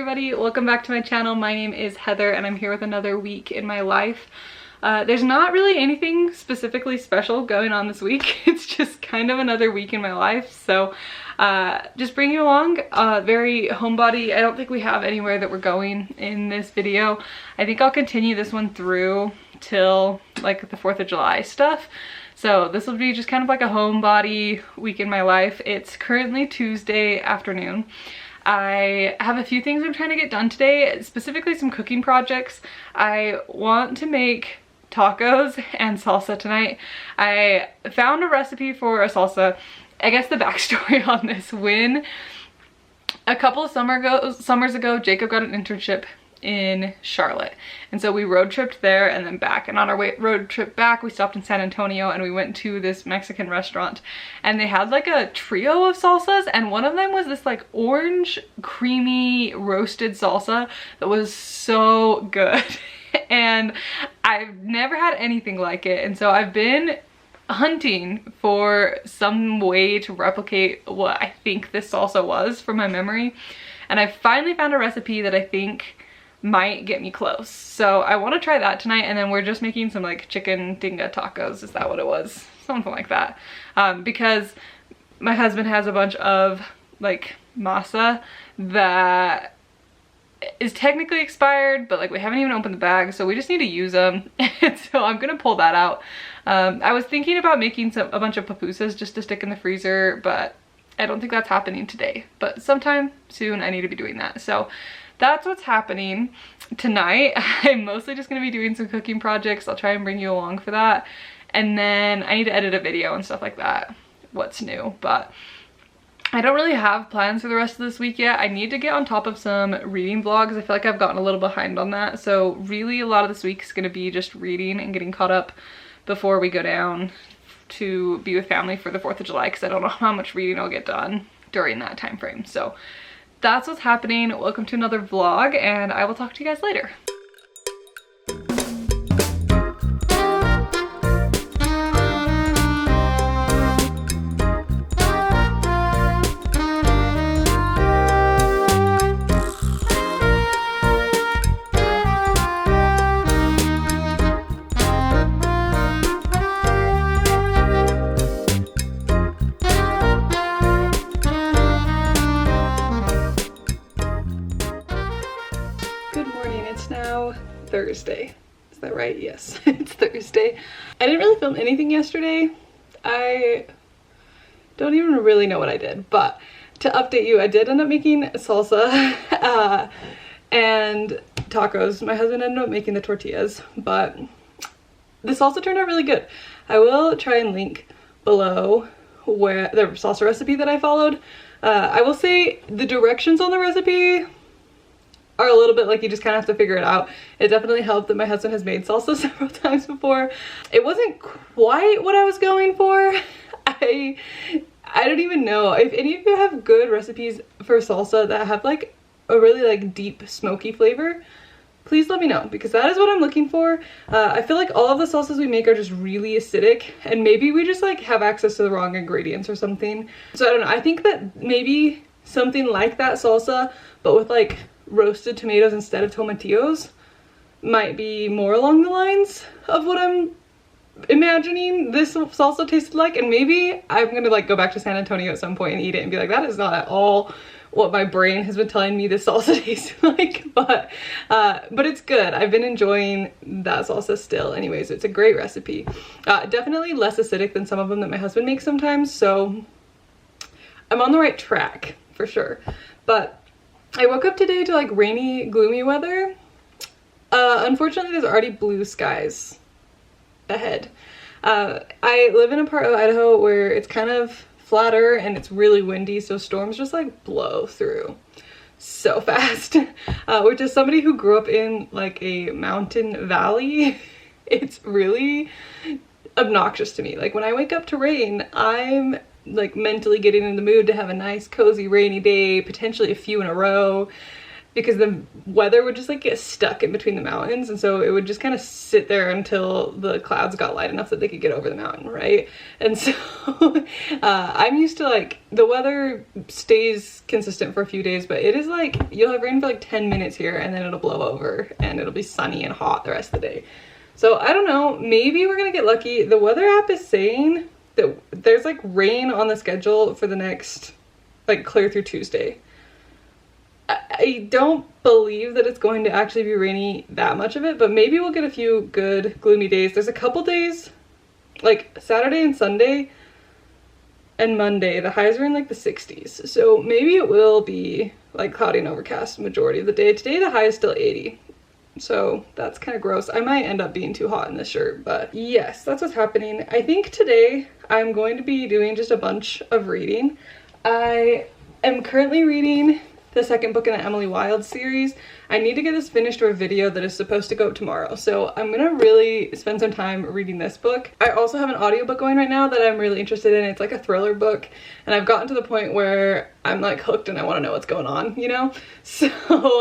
everybody, welcome back to my channel. My name is Heather and I'm here with another week in my life. There's not really anything specifically special going on this week. It's just kind of another week in my life. So just bring you along, very homebody. I don't think we have anywhere that we're going in this video. I think I'll continue this one through till like the 4th of July stuff. So this will be just kind of like a homebody week in my life. It's currently Tuesday afternoon. I have a few things I'm trying to get done today, specifically some cooking projects. I want to make tacos and salsa tonight. I found a recipe for a salsa. I guess the backstory on this, when a couple of summers ago, Jacob got an internship in Charlotte, and so we road tripped there and then back, and on our road trip back we stopped in San Antonio and we went to this Mexican restaurant, and they had like a trio of salsas, and one of them was this like orange creamy roasted salsa that was so good. And I've never had anything like it, and so I've been hunting for some way to replicate what I think this salsa was from my memory, and I finally found a recipe that I think might get me close. So I want to try that tonight, and then we're just making some like chicken tinga tacos. Is that what it was? Something like that. Because my husband has a bunch of like masa that is technically expired, but like we haven't even opened the bag, so we just need to use them. And so I'm gonna pull that out. I was thinking about making a bunch of pupusas just to stick in the freezer, but I don't think that's happening today. But sometime soon I need to be doing that. So that's what's happening tonight. I'm mostly just gonna be doing some cooking projects. I'll try and bring you along for that. And then I need to edit a video and stuff like that. What's new, but I don't really have plans for the rest of this week yet. I need to get on top of some reading vlogs. I feel like I've gotten a little behind on that. So really a lot of this week is gonna be just reading and getting caught up before we go down to be with family for the 4th of July, because I don't know how much reading I'll get done during that time frame. So that's what's happening. Welcome to another vlog, and I will talk to you guys later. Thursday. Is that right? Yes, it's Thursday. I didn't really film anything yesterday. I don't even really know what I did, but to update you, I did end up making salsa and tacos. My husband ended up making the tortillas, but the salsa turned out really good. I will try and link below where the salsa recipe that I followed. I will say the directions on the recipe are a little bit like you just kind of have to figure it out. It definitely helped that my husband has made salsa several times before. It wasn't quite what I was going for. I don't even know if any of you have good recipes for salsa that have like a really like deep smoky flavor. Please let me know, because that is what I'm looking for. I feel like all of the salsas we make are just really acidic, and maybe we just like have access to the wrong ingredients or something. So I don't know. I think that maybe something like that salsa, but with like roasted tomatoes instead of tomatillos, might be more along the lines of what I'm imagining this salsa tasted like. And maybe I'm gonna like go back to San Antonio at some point and eat it and be like, that is not at all what my brain has been telling me this salsa tastes like. But it's good. I've been enjoying that salsa still. Anyways, it's a great recipe. Definitely less acidic than some of them that my husband makes sometimes, so I'm on the right track for sure. But I woke up today to like rainy, gloomy weather. Unfortunately, there's already blue skies ahead. I live in a part of Idaho where it's kind of flatter and it's really windy, so storms just like blow through so fast. Which is somebody who grew up in like a mountain valley, it's really obnoxious to me. Like when I wake up to rain, I'm like mentally getting in the mood to have a nice cozy rainy day, potentially a few in a row. because the weather would just like get stuck in between the mountains, and so it would just kind of sit there until the clouds got light enough that they could get over the mountain, right? And so I'm used to like the weather stays consistent for a few days, but it is like you'll have rain for like 10 minutes here and then it'll blow over and it'll be sunny and hot the rest of the day. So I don't know, maybe we're gonna get lucky. The weather app is saying that there's like rain on the schedule for the next, like, clear through Tuesday. I don't believe that it's going to actually be rainy that much of it, but maybe we'll get a few good gloomy days. There's a couple days, like Saturday and Sunday and Monday, the highs are in like the 60s. So maybe it will be like cloudy and overcast majority of the day. Today the high is still 80. So that's kind of gross. I might end up being too hot in this shirt, but yes, that's what's happening. I think today I'm going to be doing just a bunch of reading. I am currently reading the second book in the Emily Wilde series. I need to get this finished for a video that is supposed to go up tomorrow. So I'm gonna really spend some time reading this book. I also have an audiobook going right now that I'm really interested in. It's like a thriller book, and I've gotten to the point where I'm like hooked and I want to know what's going on, you know? So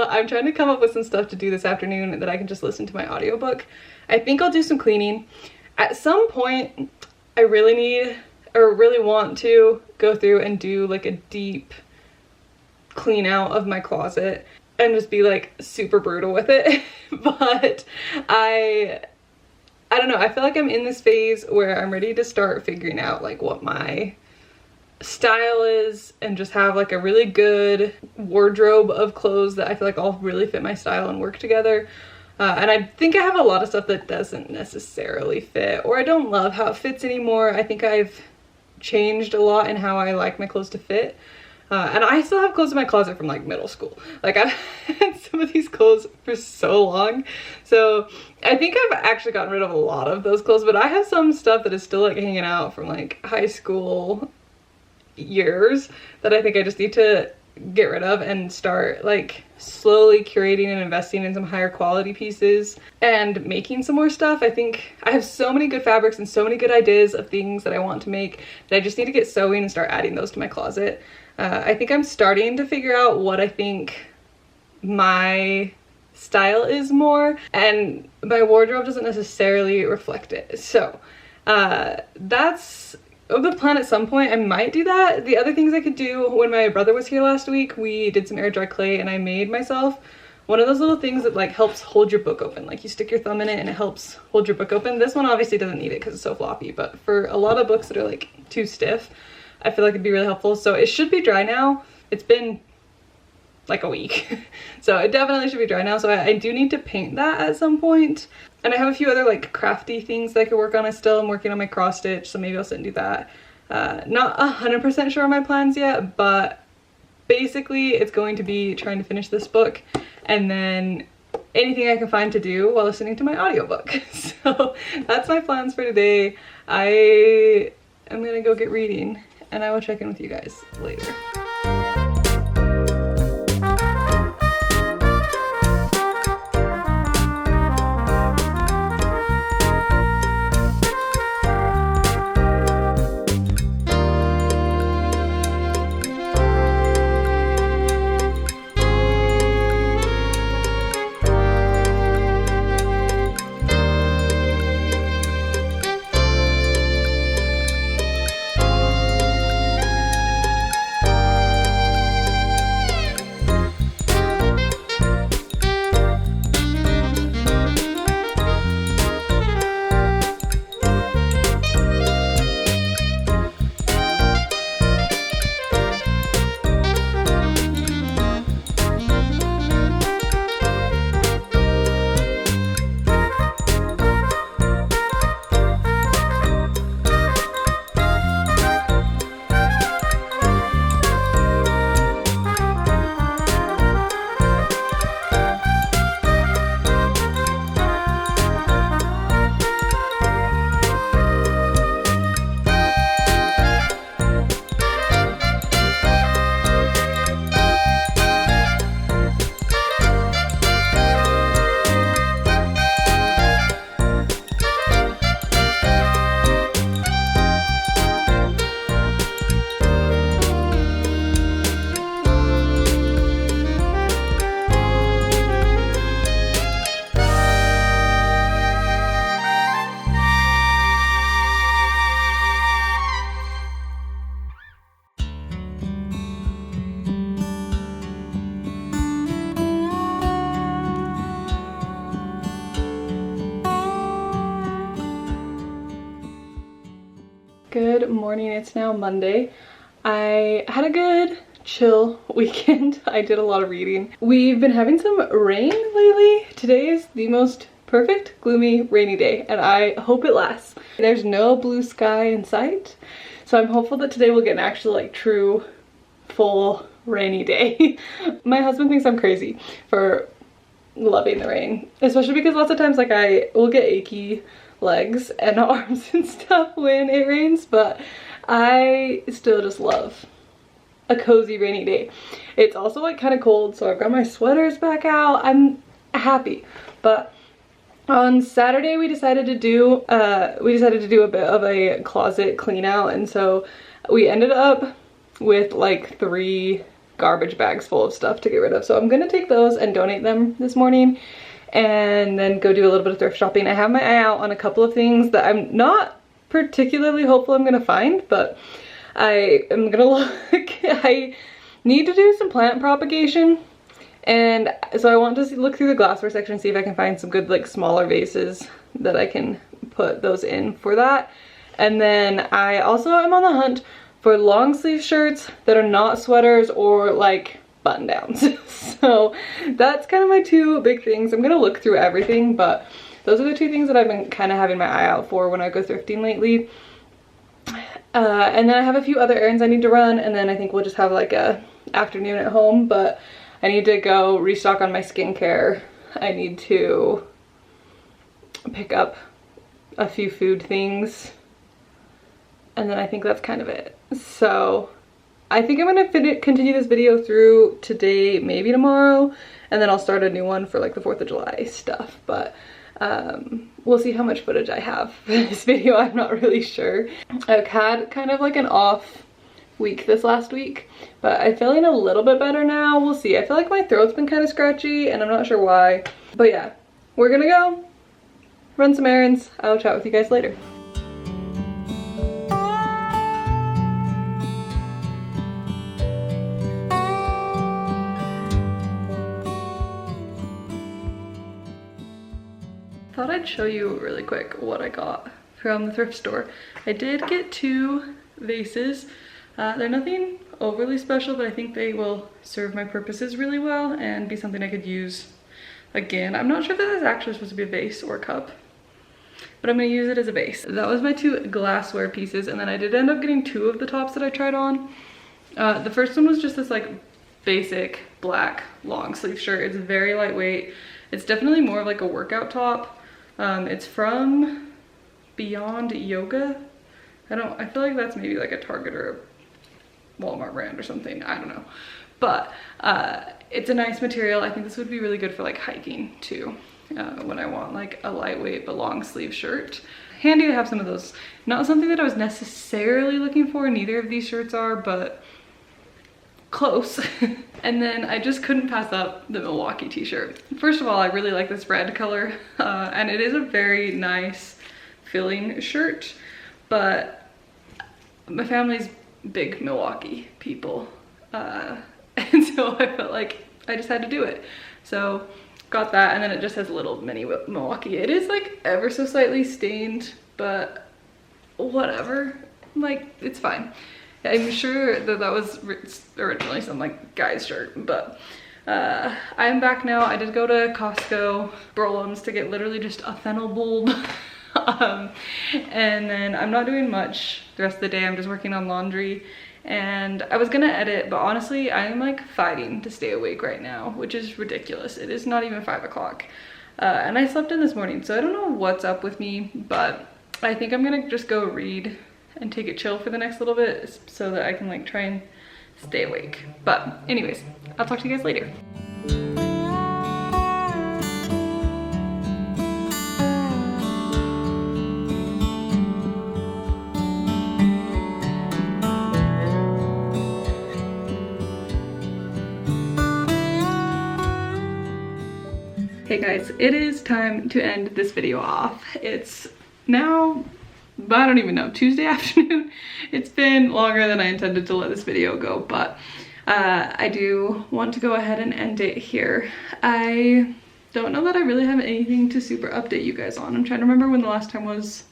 I'm trying to come up with some stuff to do this afternoon that I can just listen to my audiobook. I think I'll do some cleaning. At some point, I really need, or really want to, go through and do like a deep clean out of my closet and just be like super brutal with it. But I don't know, I feel like I'm in this phase where I'm ready to start figuring out like what my style is and just have like a really good wardrobe of clothes that I feel like all really fit my style and work together. And I think I have a lot of stuff that doesn't necessarily fit, or I don't love how it fits anymore. I think I've changed a lot in how I like my clothes to fit. And I still have clothes in my closet from like middle school. Like I've had some of these clothes for so long. So I think I've actually gotten rid of a lot of those clothes, but I have some stuff that is still like hanging out from like high school years that I think I just need to get rid of and start like slowly curating and investing in some higher quality pieces and making some more stuff. I think I have so many good fabrics and so many good ideas of things that I want to make that I just need to get sewing and start adding those to my closet. I think I'm starting to figure out what I think my style is more, and my wardrobe doesn't necessarily reflect it. So that's the plan. At some point I might do that. The other things I could do, when my brother was here last week, we did some air dry clay and I made myself one of those little things that like helps hold your book open. Like you stick your thumb in it and it helps hold your book open. This one obviously doesn't need it because it's so floppy, but for a lot of books that are like too stiff, I feel like it'd be really helpful. So it should be dry now. It's been like a week. So it definitely should be dry now. So I do need to paint that at some point. And I have a few other like crafty things that I could work on. I still am working on my cross stitch, so maybe I'll sit and do that. Not 100% sure on my plans yet, but basically it's going to be trying to finish this book and then anything I can find to do while listening to my audiobook. So that's my plans for today. I am gonna go get reading and I will check in with you guys later. Good morning. It's now Monday. I had a good chill weekend. I did a lot of reading. We've been having some rain lately. Today is the most perfect gloomy rainy day and I hope it lasts. There's no blue sky in sight, so I'm hopeful that today we'll get an actual like true full rainy day. My husband thinks I'm crazy for loving the rain, especially because lots of times like I will get achy legs and arms and stuff when it rains, but I still just love a cozy rainy day. It's also like kind of cold, so I've got my sweaters back out. I'm happy. But on Saturday we decided to do a bit of a closet clean out, and so we ended up with like 3 garbage bags full of stuff to get rid of. So I'm gonna take those and donate them this morning and then go do a little bit of thrift shopping. I have my eye out on a couple of things that I'm not particularly hopeful I'm gonna find, but I am gonna look. I need to do some plant propagation, and so I want to look through the glassware section and see if I can find some good like smaller vases that I can put those in for that. And then I also am on the hunt for long sleeve shirts that are not sweaters or like button downs. So that's kind of my 2 big things. I'm gonna look through everything, but those are the 2 things that I've been kind of having my eye out for when I go thrifting lately. And then I have a few other errands I need to run, and then I think we'll just have like a afternoon at home, but I need to go restock on my skincare. I need to pick up a few food things, and then I think that's kind of it. So I think I'm gonna continue this video through today, maybe tomorrow, and then I'll start a new one for like the 4th of July stuff. But we'll see how much footage I have for this video. I'm not really sure. I've had kind of like an off week this last week, but I'm feeling a little bit better now. We'll see. I feel like my throat's been kind of scratchy and I'm not sure why. But yeah, we're gonna go run some errands. I'll chat with you guys later. Thought I'd show you really quick what I got from the thrift store. I did get 2 vases. They're nothing overly special, but I think they will serve my purposes really well and be something I could use again. I'm not sure if this is actually supposed to be a vase or a cup, but I'm gonna use it as a vase. That was my 2 glassware pieces, and then I did end up getting 2 of the tops that I tried on. The first one was just this like basic black long sleeve shirt. It's very lightweight. It's definitely more of like a workout top. It's from Beyond Yoga. I feel like that's maybe like a Target or a Walmart brand or something. I don't know. But it's a nice material. I think this would be really good for like hiking too, when I want like a lightweight but long sleeve shirt. Handy to have some of those. Not something that I was necessarily looking for, neither of these shirts are, but close. And then I just couldn't pass up the Milwaukee t-shirt. First of all, I really like this red color, and it is a very nice filling shirt, but my family's big Milwaukee people, and so I felt like I just had to do it. So got that, and then it just has a little mini Milwaukee. It is like ever so slightly stained, but whatever, like it's fine. I'm sure that that was originally some like guy's shirt, but I am back now. I did go to Costco, Brolum's, to get literally just a fennel bulb. And then I'm not doing much the rest of the day. I'm just working on laundry, and I was gonna edit, but honestly I am like fighting to stay awake right now, which is ridiculous. It is not even 5 o'clock, and I slept in this morning, so I don't know what's up with me, but I think I'm gonna just go read and take it chill for the next little bit so that I can like try and stay awake. But anyways, I'll talk to you guys later. Hey guys, it is time to end this video off. It's now, I don't even know, Tuesday afternoon. It's been longer than I intended to let this video go, but I do want to go ahead and end it here. I don't know that I really have anything to super update you guys on. I'm trying to remember when the last time was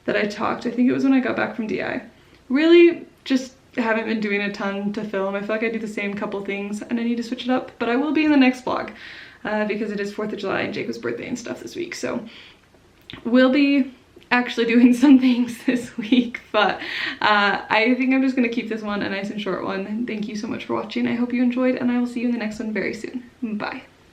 that I talked. I think it was when I got back from DI. Really just haven't been doing a ton to film. I feel like I do the same couple things and I need to switch it up, but I will be in the next vlog because it is 4th of July and Jacob's birthday and stuff this week. So we'll be actually doing some things this week, but I think I'm just gonna keep this one a nice and short one. Thank you so much for watching. I hope you enjoyed, and I will see you in the next one very soon. Bye.